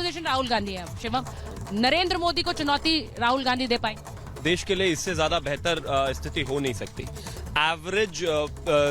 Opposition Rahul Gandhi है। शिवम, नरेंद्र मोदी को चुनौती राहुल गांधी दे पाए? देश के लिए इससे ज्यादा बेहतर स्थिति हो नहीं सकती। एवरेज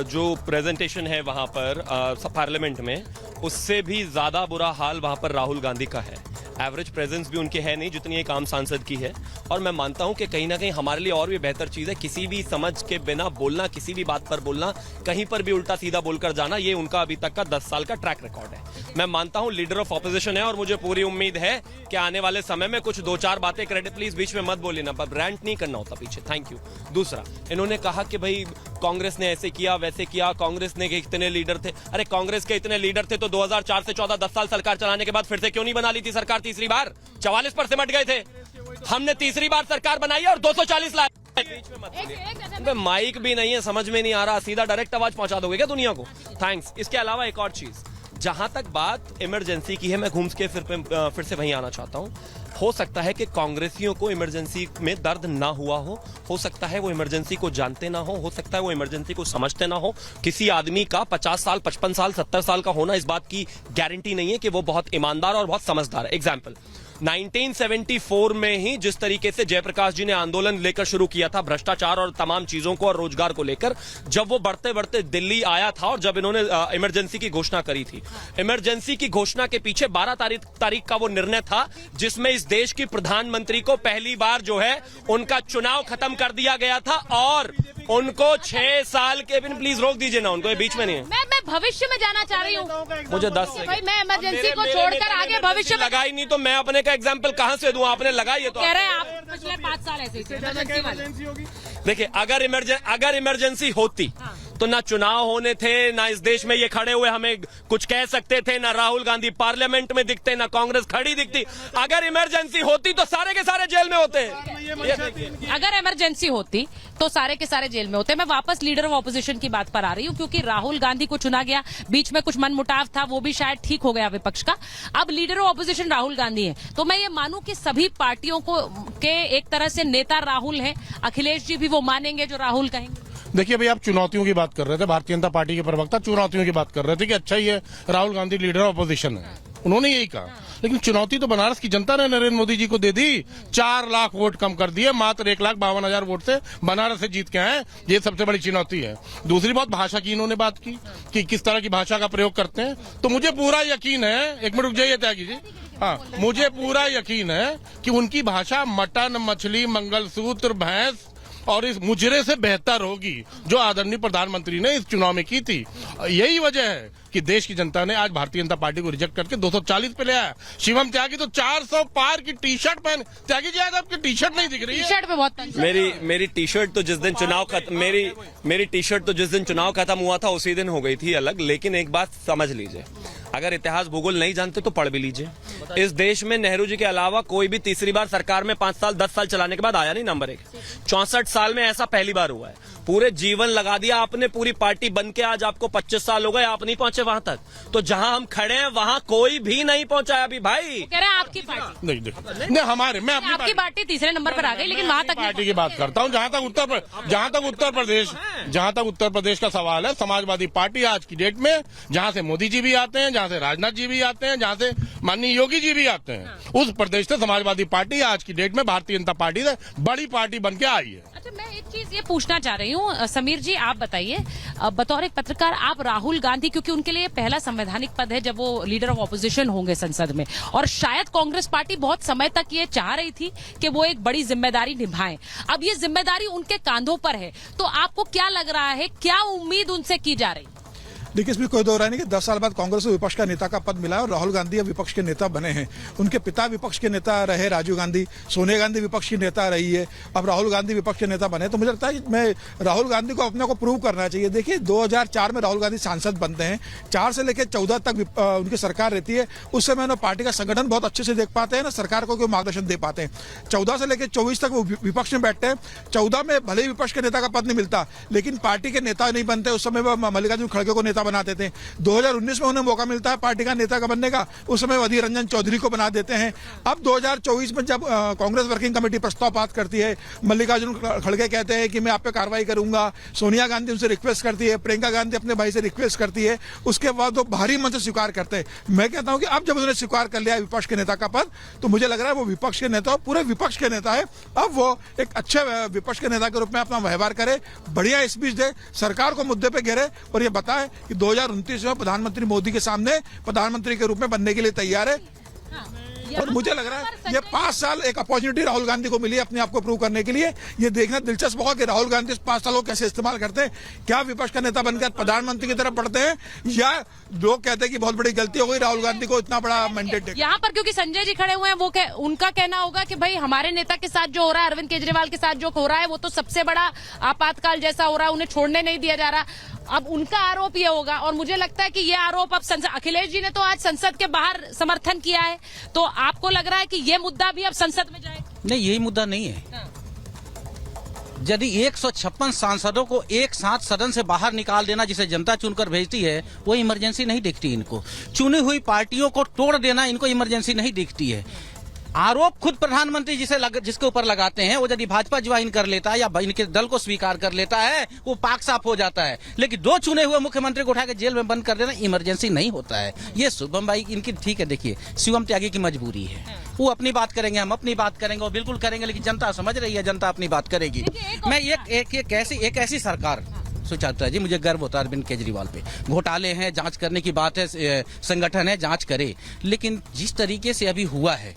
जो प्रेजेंटेशन है वहां पर पार्लियामेंट में, उससे भी ज्यादा बुरा हाल वहां पर राहुल गांधी का है। एवरेज प्रेजेंस भी उनके है नहीं जितनी एक आम सांसद की है। और मैं मानता हूं कि कहीं ना कहीं हमारे लिए और भी बेहतर चीज है किसी भी समझ के बिना बोलना, किसी भी बात पर बोलना, कहीं पर भी उल्टा सीधा बोलकर जाना। ये उनका अभी तक का 10 साल का ट्रैक रिकॉर्ड है। मैं मानता हूं लीडर ऑफ ऑपोजिशन है और मुझे पूरी उम्मीद है कि आने वाले समय में कुछ 2-4 बातें क्रेडिट प्लीज बीच में मत बोलिए ना, पर रैंट नहीं करना होता पीछे। Thank you. दूसरा, इन्होंने कहा कि भाई कांग्रेस ने ऐसे किया वैसे किया, कांग्रेस ने इतने लीडर थे। अरे कांग्रेस के इतने लीडर थे तो 2004 से 14 10 साल सरकार चलाने के बाद फिर से क्यों नहीं बना ली थी सरकार तीसरी बार? 44 पर सिमट गए थे। हमने तीसरी बार सरकार बनाई और 240 लाख। माइक भी नहीं है, समझ में नहीं आ रहा, सीधा डायरेक्ट आवाज पहुंचा दोगे क्या दुनिया को? थैंक्स। इसके अलावा एक और चीज, जहां तक बात इमरजेंसी की है, मैं घूम के फिर से वहीं आना चाहता हूं। हो सकता है कि कांग्रेसियों को इमरजेंसी में दर्द ना हुआ हो सकता है वो इमरजेंसी को जानते ना हो सकता है वो इमरजेंसी को समझते ना हो। किसी आदमी का 50 साल 55 साल 70 साल का होना इस बात की गारंटी नहीं है कि वो बहुत ईमानदार और बहुत समझदार है। एग्जाम्पल, 1974 में ही जिस तरीके से जयप्रकाश जी ने आंदोलन लेकर शुरू किया था भ्रष्टाचार और तमाम चीजों को और रोजगार को लेकर, जब वो बढ़ते बढ़ते दिल्ली आया था और जब इन्होंने इमरजेंसी की घोषणा करी थी, इमरजेंसी की घोषणा के पीछे 12 तारीख का वो निर्णय था जिसमें इस देश की प्रधानमंत्री को पहली बार जो है उनका चुनाव खत्म कर दिया गया था और उनको 6 साल के बिन, प्लीज रोक दीजिए ना उनको, ये बीच में नहीं है। मैं भविष्य में जाना चाह रही हूँ। मुझे 10 भाई मैं इमरजेंसी को छोड़कर आगे भविष्य में लगाई नहीं तो मैं अपने का एग्जाम्पल कहां से दूं? आपने लगाई है तो कह रहे हैं आप पिछले 5 साल ऐसे ही थे इमरजेंसी वाले। देखिए, अगर इमरजेंसी होती तो ना चुनाव होने थे, ना इस देश में ये खड़े हुए हमें कुछ कह सकते थे, ना राहुल गांधी पार्लियामेंट में दिखते, ना कांग्रेस खड़ी दिखती। अगर इमरजेंसी होती तो सारे के सारे जेल में होते। अगर इमरजेंसी होती तो सारे के सारे जेल में होते। मैं वापस लीडर ऑफ ऑपोजिशन की बात पर आ रही हूँ क्योंकि राहुल गांधी को चुना गया, बीच में कुछ मनमुटाव था, वो भी शायद ठीक हो गया विपक्ष का। अब leader of opposition Rahul Gandhi है, तो मैं ये मानूं कि सभी पार्टियों को के एक तरह से नेता राहुल है। अखिलेश जी भी वो मानेंगे जो राहुल कहेंगे। देखिए भाई, आप चुनौतियों की बात कर रहे थे, भारतीय जनता पार्टी के प्रवक्ता चुनौतियों की बात कर रहे थे कि अच्छा ही है Rahul Gandhi leader of opposition है, उन्होंने यही कहा। लेकिन चुनौती तो बनारस की जनता ने नरेंद्र मोदी जी को दे दी। 4 लाख वोट कम कर दिए, मात्र 1,52,000 वोट से बनारस से जीत के आए। ये सबसे बड़ी चुनौती है। दूसरी बात, भाषा की इन्होंने बात की कि किस तरह की भाषा का प्रयोग करते हैं, तो मुझे पूरा यकीन है, एक मिनट रुक जाइए त्यागी जी, हाँ, मुझे पूरा यकीन है कि उनकी भाषा मटन, मछली, मंगलसूत्र, भैंस और इस मुजरे से बेहतर होगी जो आदरणीय प्रधानमंत्री ने इस चुनाव में की थी। यही वजह है कि देश की जनता ने आज भारतीय जनता पार्टी को रिजेक्ट करके 240 पे ले आया। शिवम त्यागी तो 400 पार की टी शर्ट पहन, त्यागी जी आज आपकी टी शर्ट नहीं दिख रही है। टी शर्ट पे बहुत मेरी टी शर्ट तो जिस दिन चुनाव खत्म मेरी टी शर्ट तो जिस दिन चुनाव खत्म हुआ था उसी दिन हो गई थी अलग। लेकिन एक बात समझ लीजिए, अगर इतिहास भूगोल नहीं जानते तो पढ़ भी लीजिए। इस देश में नेहरू जी के अलावा कोई भी तीसरी बार सरकार में 5 साल 10 साल चलाने के बाद आया नहीं। नंबर 1, 64 साल में ऐसा पहली बार हुआ है। पूरे जीवन लगा दिया आपने, पूरी पार्टी बन के आज आपको 25 साल हो गए, आप नहीं पहुंचे वहां तक। तो जहां हम खड़े हैं वहां कोई भी नहीं पहुंचा अभी। भाई कह रहे हैं आपकी पार्टी नहीं, नहीं हमारे, मैं आपकी पार्टी तीसरे नंबर पर आ गई, लेकिन वहां तक पार्टी की बात करता हूं। जहां तक उत्तर प्रदेश का सवाल है, समाजवादी पार्टी आज की डेट में, जहां से मोदी जी भी आते हैं, जहां से राजनाथ जी भी आते हैं, जहां से माननीय योगी जी भी आते हैं, उस प्रदेश से समाजवादी पार्टी आज की डेट में भारतीय जनता पार्टी से बड़ी पार्टी बन के आई है। अच्छा, मैं एक चीज ये पूछना चाह रही हूँ, समीर जी आप बताइए, बतौर एक पत्रकार, आप राहुल गांधी, क्योंकि उनके लिए पहला संवैधानिक पद है जब वो लीडर ऑफ ऑपोजिशन होंगे संसद में, और शायद कांग्रेस पार्टी बहुत समय तक ये चाह रही थी कि वो एक बड़ी जिम्मेदारी निभाएं। अब ये जिम्मेदारी उनके कांधों पर है, तो आपको क्या लग रहा है, क्या उम्मीद उनसे की जा रही? देखिए, इसमें कोई दो राय नहीं कि 10 साल बाद कांग्रेस को विपक्ष का नेता का पद मिला है और राहुल गांधी अब विपक्ष के नेता बने हैं। उनके पिता विपक्ष के नेता रहे राजीव गांधी, सोनिया गांधी विपक्ष की नेता रही है, अब राहुल गांधी विपक्ष के नेता बने। तो मुझे लगता है कि मैं राहुल गांधी को अपने को प्रूव करना चाहिए। देखिए, 2004 में राहुल गांधी सांसद बनते हैं, 4 से लेकर 14 तक उनकी सरकार रहती है। उस समय उन्होंने पार्टी का संगठन बहुत अच्छे से देख पाते हैं ना, सरकार को मार्गदर्शन दे पाते हैं। 14 से लेकर 24 तक वो विपक्ष में बैठते हैं। 14 में भले ही विपक्ष के नेता का पद नहीं मिलता, लेकिन पार्टी के नेता नहीं बनते। उस समय वो मल्लिकार्जुन खड़गे को नेता नेता बनाते थे। 2019 में उन्हें मौका मिलता है पार्टी का नेता का बनने का, उस समय अधीर रंजन चौधरी को बना देते हैं। अब 2024 में जब कांग्रेस वर्किंग कमेटी प्रस्ताव पास करती है, मल्लिकार्जुन खड़गे कहते हैं कि मैं आप पे कार्रवाई करूंगा, सोनिया गांधी उनसे रिक्वेस्ट करती है, प्रियंका गांधी अपने भाई से रिक्वेस्ट करती है, उसके बाद वो भारी मन से स्वीकार करते हैं। मैं कहता हूं कि अब जब उन्होंने स्वीकार कर लिया विपक्ष के नेता का पद, तो मुझे लग रहा है वो विपक्ष के नेता, पूरे विपक्ष के नेता है। अब वो एक अच्छे विपक्ष के नेता के रूप में अपना व्यवहार करे, बढ़िया स्पीच दे, सरकार को मुद्दे पे घेरे और ये बताए कि 2029 में प्रधानमंत्री मोदी के सामने प्रधानमंत्री के रूप में बनने के लिए तैयार है। और मुझे लग रहा है ये 5 साल एक अपॉर्चुनिटी राहुल गांधी को मिली अपने आप को प्रूव करने के लिए। ये देखना दिलचस्प होगा कि राहुल गांधी इस 5 सालों को कैसे इस्तेमाल करते हैं। क्या विपक्ष का नेता बनकर प्रधानमंत्री की तरफ बढ़ते हैं, या लोग कहते हैं कि बहुत बड़ी गलती हो गई राहुल गांधी को इतना बड़ा मैंडेट। यहाँ पर क्योंकि संजय जी खड़े हुए हैं, वो उनका कहना होगा कि भाई हमारे नेता के साथ जो हो रहा है, अरविंद केजरीवाल के साथ जो हो रहा है, वो तो सबसे बड़ा आपातकाल जैसा हो रहा है, उन्हें छोड़ने नहीं दिया जा रहा। अब उनका आरोप ये होगा, और मुझे लगता है कि ये आरोप अब अखिलेश जी ने तो आज संसद के बाहर समर्थन किया है, तो आपको लग रहा है कि ये मुद्दा भी अब संसद में जाए? नहीं, यही मुद्दा नहीं है। यदि 156 सांसदों को एक साथ सदन से बाहर निकाल देना, जिसे जनता चुनकर भेजती है, वो इमरजेंसी नहीं दिखती इनको। चुनी हुई पार्टियों को तोड़ देना इनको इमरजेंसी नहीं दिखती है। आरोप खुद प्रधानमंत्री जिसके ऊपर लगाते हैं, वो यदि भाजपा ज्वाइन कर लेता है या इनके दल को स्वीकार कर लेता है, वो पाक साफ हो जाता है। लेकिन 2 चुने हुए मुख्यमंत्री को उठा के जेल में बंद कर देना इमरजेंसी नहीं होता है। ये शुभम भाई इनकी ठीक है, देखिए शिवम त्यागी की मजबूरी है, वो अपनी बात करेंगे, हम अपनी बात करेंगे, वो बिल्कुल करेंगे, लेकिन जनता समझ रही है, जनता अपनी बात करेगी। मैं एक ऐसी सरकार सुचाता है जी, मुझे गर्व होता है अरविंद केजरीवाल पे। घोटाले हैं, जांच करने की बात है, संगठन है, जांच करे। लेकिन जिस तरीके से अभी हुआ है,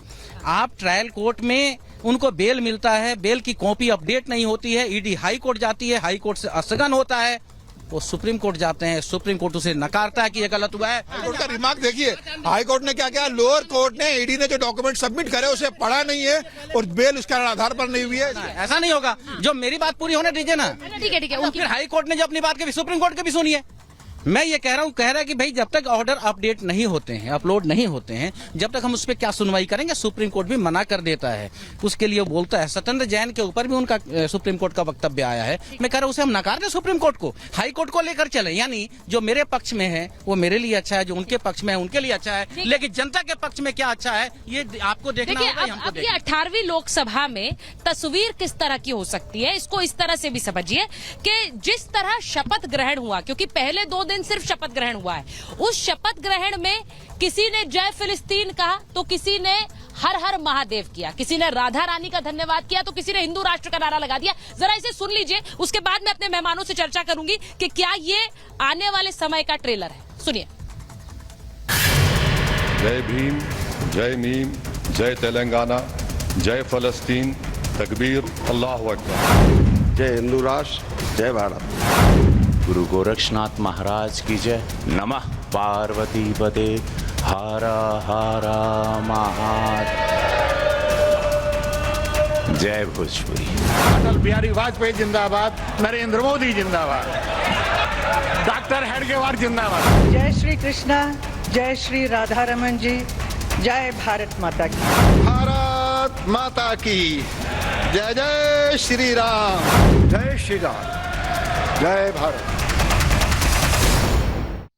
आप ट्रायल कोर्ट में उनको बेल मिलता है, बेल की कॉपी अपडेट नहीं होती है, ईडी हाई कोर्ट जाती है, हाई कोर्ट से स्थगन होता है, वो सुप्रीम कोर्ट जाते हैं, सुप्रीम कोर्ट उसे नकारता है कि ये गलत हुआ है। हाईकोर्ट का रिमार्क देखिए, हाईकोर्ट ने क्या किया, लोअर कोर्ट ने ईडी ने जो डॉक्यूमेंट सबमिट करे उसे पढ़ा नहीं है और बेल उसके आधार पर नहीं हुई है। ऐसा नहीं होगा, जो मेरी बात पूरी होने दीजिए ना। ठीक है। फिर हाई कोर्ट ने जो अपनी बात कही, सुप्रीम कोर्ट की भी सुनिए। मैं ये कह रहा है कि भाई जब तक ऑर्डर अपडेट नहीं होते हैं, अपलोड नहीं होते हैं, जब तक हम उस पर क्या सुनवाई करेंगे। सुप्रीम कोर्ट भी मना कर देता है, उसके लिए बोलता है। सत्येंद्र जैन के ऊपर भी उनका सुप्रीम कोर्ट का वक्तव्य आया है। मैं कह रहा हूं उसे हम नकार दें, सुप्रीम कोर्ट को, हाई कोर्ट को लेकर चले। यानी जो मेरे पक्ष में है वो मेरे लिए अच्छा है, जो उनके पक्ष में है उनके लिए अच्छा है, लेकिन जनता के पक्ष में क्या अच्छा है ये आपको देखना होगा, हमको अब ये 18वीं लोकसभा में तस्वीर किस तरह की हो सकती है, इसको इस तरह से भी समझिए कि जिस तरह शपथ ग्रहण हुआ, क्योंकि पहले 2 दिन सिर्फ शपथ ग्रहण हुआ है, उस शपथ ग्रहण में किसी ने जय फिलिस्तीन कहा, तो किसी ने हर हर महादेव किया, किसी ने राधा रानी का धन्यवाद किया, तो किसी ने हिंदू राष्ट्र का नारा लगा दिया। जरा इसे सुन लीजिए, उसके बाद मैं अपने मेहमानों से चर्चा करूंगी कि क्या ये आने वाले समय का ट्रेलर है। सुनिए। जय भीम, जय मीम, जय तेलंगाना, जय फलस्तीन, तकबीर, अल्लाहु अकबर। जय हिंदू राष्ट्र, जय भारत। गुरु गोरक्षनाथ महाराज की जय। नमः पार्वती पते हर हर महादेव। जय भोजपुरी। अटल बिहारी वाजपेयी जिंदाबाद, नरेंद्र मोदी जिंदाबाद, डॉक्टर हेडगेवार जिंदाबाद। जय श्री कृष्णा, जय श्री राधा रमन जी, जय भारत माता की। भारत माता की जय। जय श्री राम, जय श्री राम, जय भारत।